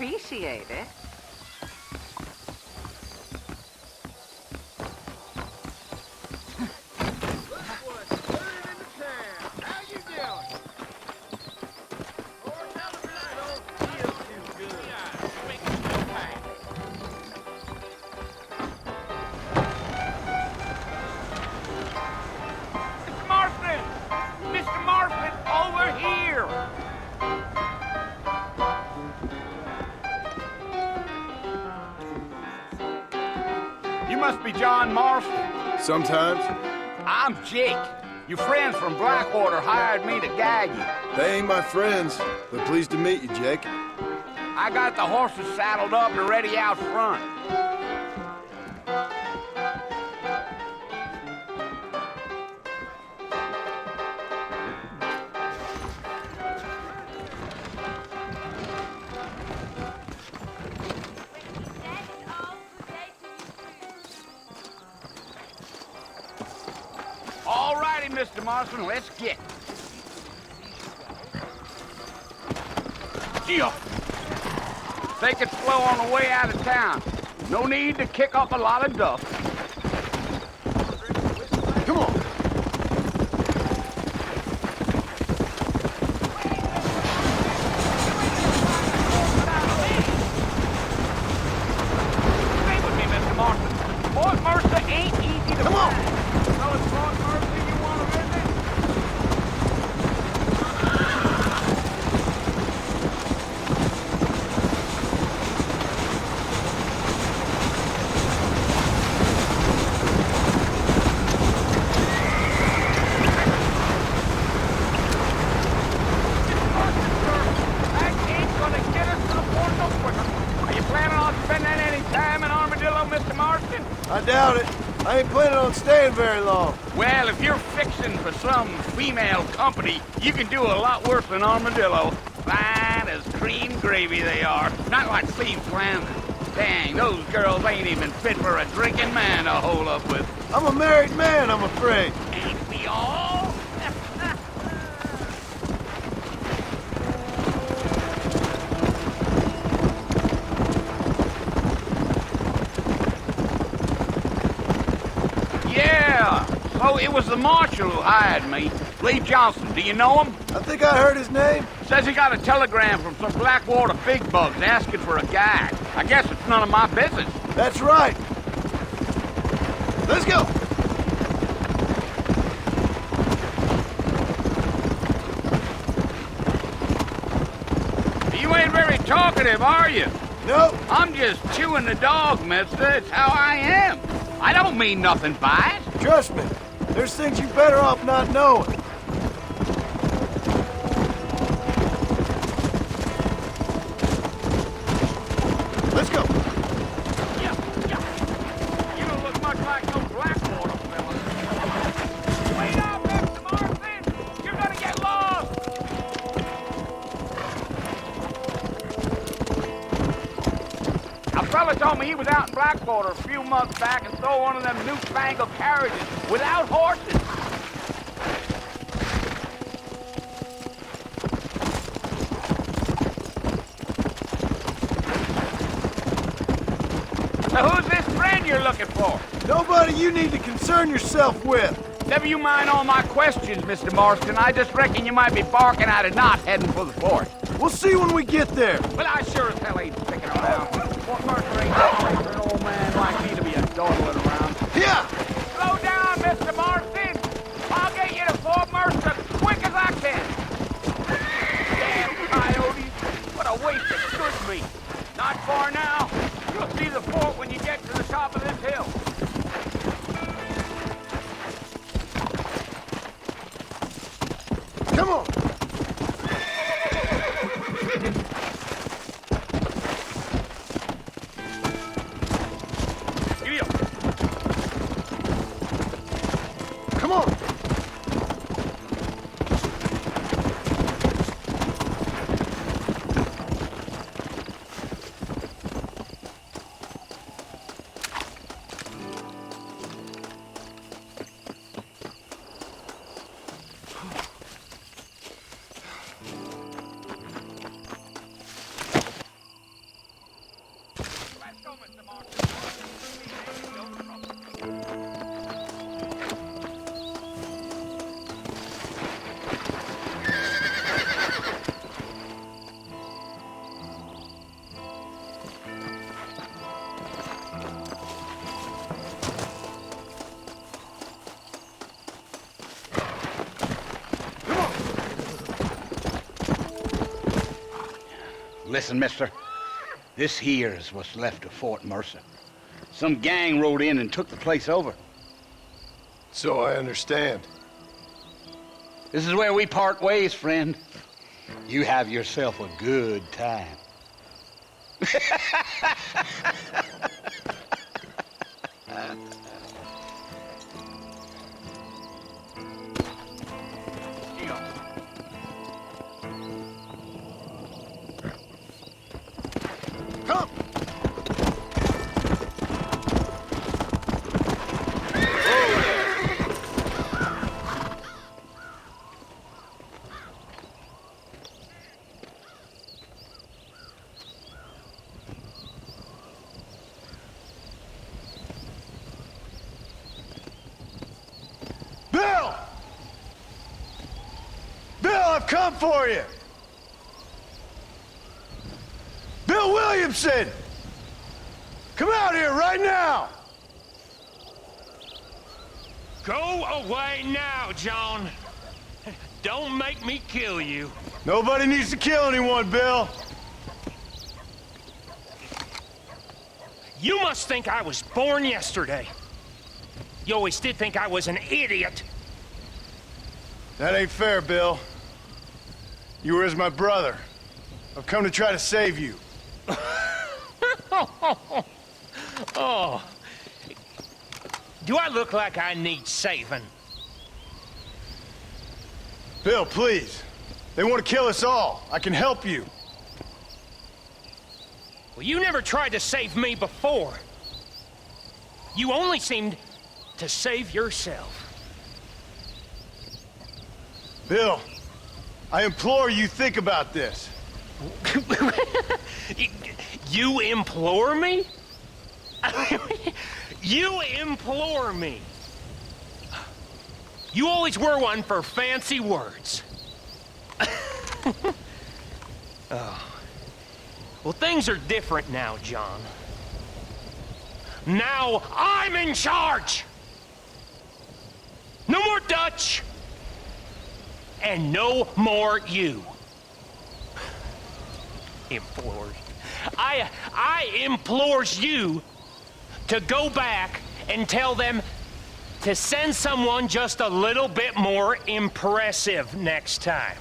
appreciate it. John Marston? Sometimes. I'm Jake. Your friends from Blackwater hired me to gag you. They ain't my friends, but pleased to meet you, Jake. I got the horses saddled up and ready out front. Mr. Marston, let's get. Take it slow on the way out of town. No need to kick up a lot of dust. Come on. Stay with me, Mr. Marston. Fort Mercer ain't easy to Come on. So it's Fort Mercer you want to visit? I doubt it. I ain't planning on staying very long. Well, if you're fixing for some female company, you can do a lot worse than armadillo. Fine as cream gravy they are. Not like Steve's Landing. Dang, those girls ain't even fit for a drinking man to hole up with. I'm a married man, I'm afraid. Ain't we all? Oh, it was the marshal who hired me. Lee Johnson, do you know him? I think I heard his name. Says he got a telegram from some Blackwater big bugs asking for a guide. I guess it's none of my business. That's right. Let's go. You ain't very talkative, are you? Nope. I'm just chewing the dog, mister. It's how I am. I don't mean nothing by it. Trust me. There's things you better off not knowing. Let's go. Yeah. You don't look much like no Blackwater fella. Wait up, Mr. Marston! You're gonna get lost! A fella told me he was out in Blackwater a few months back and stole one of them newfangled carriages without horses. So who's this friend you're looking for? Nobody you need to concern yourself with. Never you mind all my questions, Mr. Marston. I just reckon you might be barking at a knot heading for the fort. We'll see when we get there. Well, I sure as hell ain't sticking around. Fort Mercer ain't no place for an old man like me to be a dawdling around. Yeah! Slow down, Mr. Marston! I'll get you to Fort Mercer quick as I can! Damn coyotes! What a waste it could be! Not far now. You'll see the fort when you get to the top of this hill. Come on! Giddy up! Come on! go, Mr. Marston. No trouble. Listen, mister. This here is what's left of Fort Mercer. Some gang rode in and took the place over. So I understand. This is where we part ways, friend. You have yourself a good time. Come! Bill! Bill, I've come for you! Bill Williamson! Come out here right now! Go away now, John. Don't make me kill you. Nobody needs to kill anyone, Bill. You must think I was born yesterday. You always did think I was an idiot. That ain't fair, Bill. You were as my brother. I've come to try to save you. Oh. Do I look like I need saving? Bill, please. They want to kill us all. I can help you. Well, you never tried to save me before. You only seemed to save yourself. Bill, I implore you think about this. You implore me? You implore me. You always were one for fancy words. Oh. Well, things are different now, John. Now I'm in charge! No more Dutch! And no more you. Implores. I implores you to go back and tell them to send someone just a little bit more impressive next time.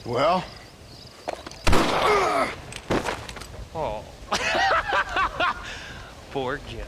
Well? Oh. Poor John.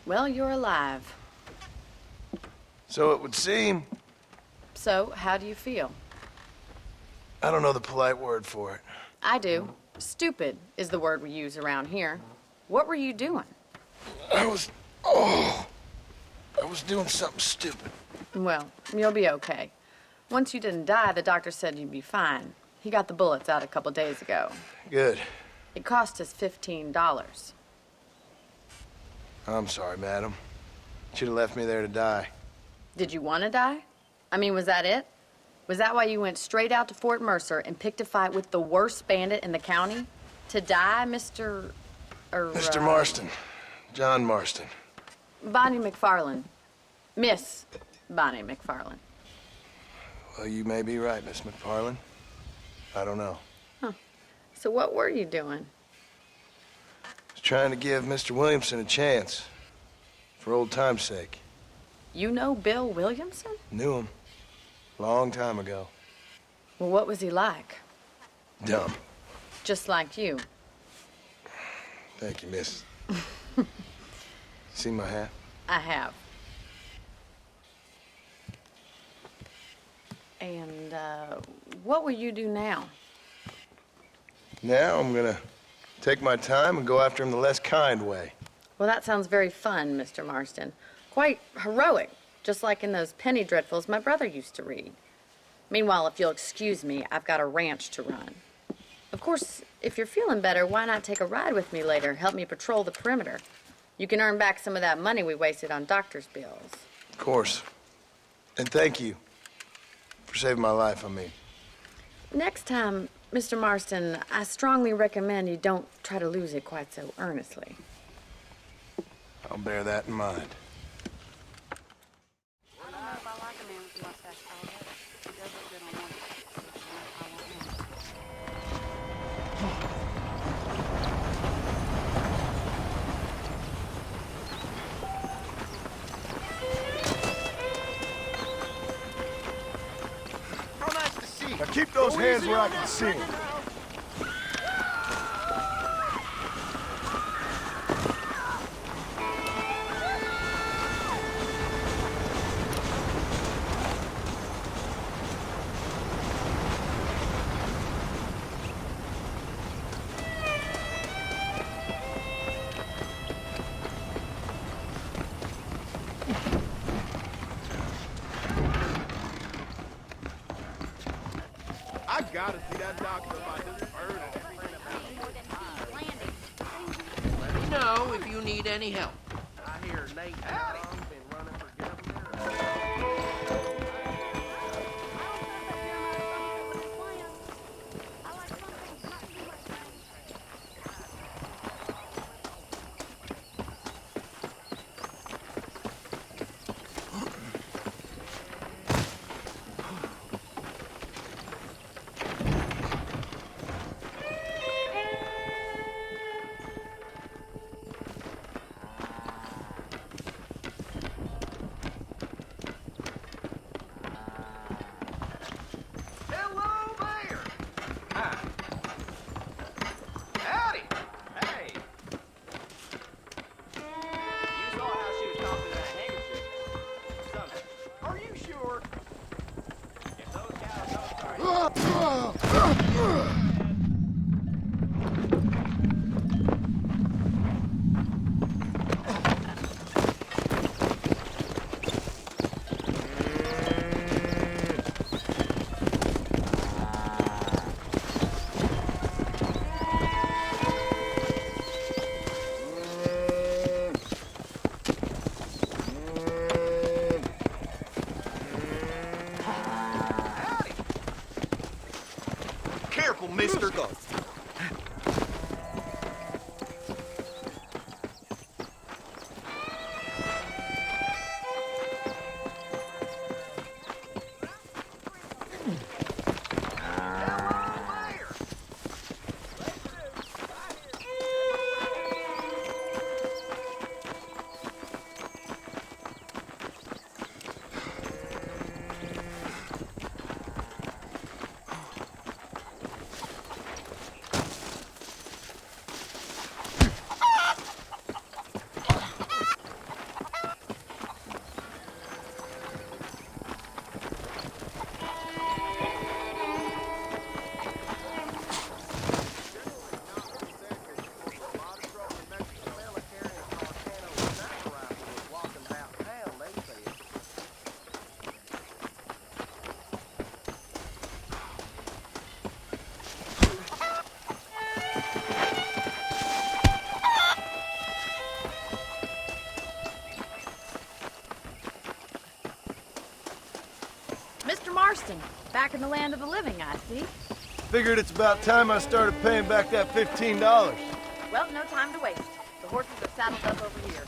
Well, you're alive. So it would seem. So, how do you feel? I don't know the polite word for it. I do. Stupid is the word we use around here. What were you doing? I was doing something stupid. Well, you'll be okay. Once you didn't die, the doctor said you'd be fine. He got the bullets out a couple days ago. Good. It cost us $15. I'm sorry, madam. Should have left me there to die. Did you want to die? I mean, was that it? Was that why you went straight out to Fort Mercer and picked a fight with the worst bandit in the county? To die, Mr. Mr. Marston. John Marston. Bonnie McFarland. Miss Bonnie McFarland. Well, you may be right, Miss McFarland. I don't know. So what were you doing? I was trying to give Mr. Williamson a chance. For old time's sake. You know Bill Williamson? Knew him. Long time ago. Well, what was he like? Dumb. Just like you. Thank you, miss. See my hat? I have. And, what will you do now? Now I'm gonna take my time and go after him the less kind way. Well, that sounds very fun, Mr. Marston. Quite heroic, just like in those penny dreadfuls my brother used to read. Meanwhile, if you'll excuse me, I've got a ranch to run. Of course, if you're feeling better, why not take a ride with me later? Help me patrol the perimeter. You can earn back some of that money we wasted on doctor's bills. Of course. And thank you for saving my life, I mean. Next time, Mr. Marston, I strongly recommend you don't try to lose it quite so earnestly. I'll bear that in mind. I don't know if I like a man with a mustache. He does look good on one. I want him. How nice to see you. Now keep those hands where I can see them. I gotta see that doctor about this bird. Let me know if you need any help. I hear Nate Tom's been running for governor. Hello there. Hi. Howdy. Hey. You saw how she was talking to that handkerchief. Something. Are you sure? If those cows don't start... Careful, mister. the land of the living, I see. Figured it's about time I started paying back that $15. Well, no time to waste. The horses are saddled up over here.